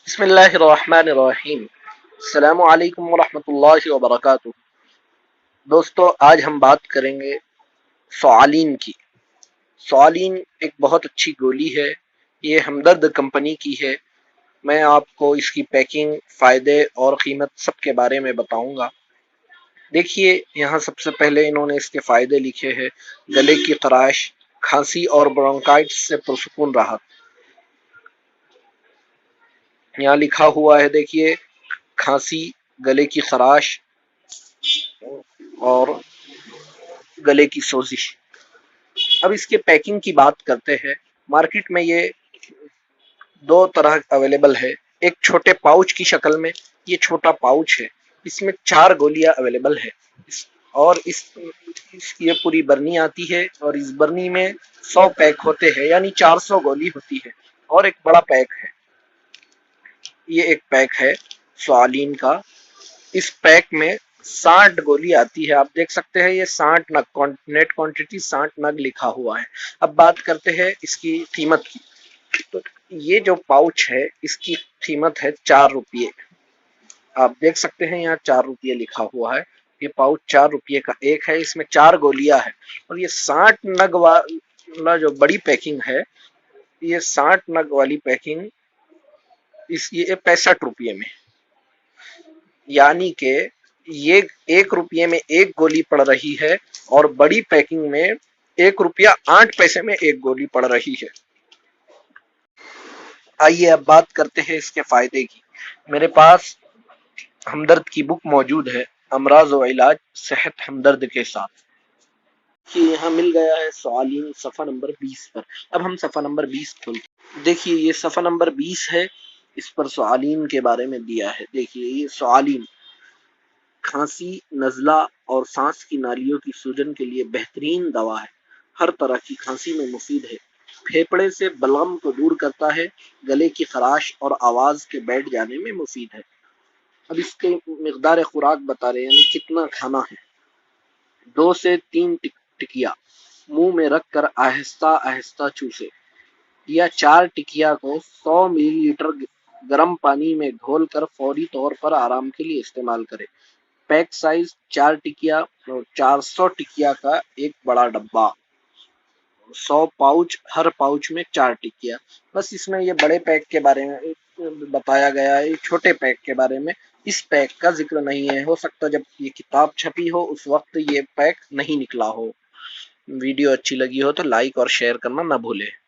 بسم اللہ الرحمن الرحیم۔ السلام علیکم ورحمۃ اللہ وبرکاتہ۔ دوستو، آج ہم بات کریں گے سوالین کی۔ سوالین ایک بہت اچھی گولی ہے، یہ ہمدرد کمپنی کی ہے۔ میں آپ کو اس کی پیکنگ، فائدے اور قیمت سب کے بارے میں بتاؤں گا۔ دیکھیے، یہاں سب سے پہلے انہوں نے اس کے فائدے لکھے ہیں: گلے کی خراش، کھانسی اور برونکائٹس سے پرسکون راحت۔ یہاں لکھا ہوا ہے، دیکھیے، کھانسی، گلے کی خراش اور گلے کی سوزش۔ اب اس کے پیکنگ کی بات کرتے ہیں۔ مارکیٹ میں یہ دو طرح اویلیبل ہے۔ ایک چھوٹے پاؤچ کی شکل میں، یہ چھوٹا پاؤچ ہے، اس میں 4 گولیاں اویلیبل ہے، اور یہ پوری برنی آتی ہے، اور اس برنی میں 100 پیک ہوتے ہیں، یعنی 400 گولی ہوتی ہے، اور ایک بڑا پیک ہے۔ یہ ایک پیک ہے سوالین کا۔ اس پیک میں 60 گولی آتی ہے۔ آپ دیکھ سکتے ہیں، یہ 60 نگ، نیٹ کوانٹٹی 60 نگ لکھا ہوا ہے۔ اب بات کرتے ہیں اس کی قیمت کی۔ تو یہ جو پاؤچ ہے، اس کی قیمت ہے 4 روپے۔ آپ دیکھ سکتے ہیں، یہاں 4 روپے لکھا ہوا ہے۔ یہ پاؤچ 4 روپے کا ایک ہے، اس میں 4 گولیاں ہیں، اور یہ 60 نگ والا جو بڑی پیکنگ ہے، یہ 60 نگ والی پیکنگ یہ 65 روپے میں، یعنی کہ یہ 1 روپے میں ایک گولی پڑ رہی ہے، اور بڑی پیکنگ میں 1 روپیہ 8 پیسے میں ایک گولی پڑ رہی ہے۔ آئیے اب بات کرتے ہیں اس کے فائدے کی۔ میرے پاس ہمدرد کی بک موجود ہے، امراض و علاج صحت ہمدرد کے ساتھ، کہ یہاں مل گیا ہے سوالین صفحہ نمبر 20 پر۔ اب ہم صفحہ نمبر 20 کھولتے ہیں۔ دیکھیے، یہ صفحہ نمبر 20 ہے، اس پر سوالین کے بارے میں دیا ہے۔ دیکھیے، یہ سوالین کھانسی، نزلہ اور سانس کی نالیوں کی سوجن کے لیے بہترین دوا ہے۔ ہر طرح کی کھانسی میں مفید ہے۔ پھیپھڑے سے بلغم کو دور کرتا ہے۔ گلے کی خراش اور آواز کے بیٹھ جانے میں مفید ہے۔ اب اس کے مقدار خوراک بتا رہے ہیں، یعنی کتنا کھانا ہے۔ 2 سے 3 ٹکیا منہ میں رکھ کر آہستہ آہستہ چوسے، یا 4 ٹکیا کو 100 ملی لیٹر گرم پانی میں گھول کر فوری طور پر آرام کے لیے استعمال کرے۔ پیک سائز 4 ٹکیا اور 400 ٹکیا کا ایک بڑا ڈبہ، 100 پاؤچ، ہر پاؤچ میں 4 ٹکیا۔ بس اس میں یہ بڑے پیک کے بارے میں بتایا گیا ہے، چھوٹے پیک کے بارے میں اس پیک کا ذکر نہیں ہے۔ ہو سکتا جب یہ کتاب چھپی ہو اس وقت یہ پیک نہیں نکلا ہو۔ ویڈیو اچھی لگی ہو تو لائک اور شیئر کرنا نہ بھولے۔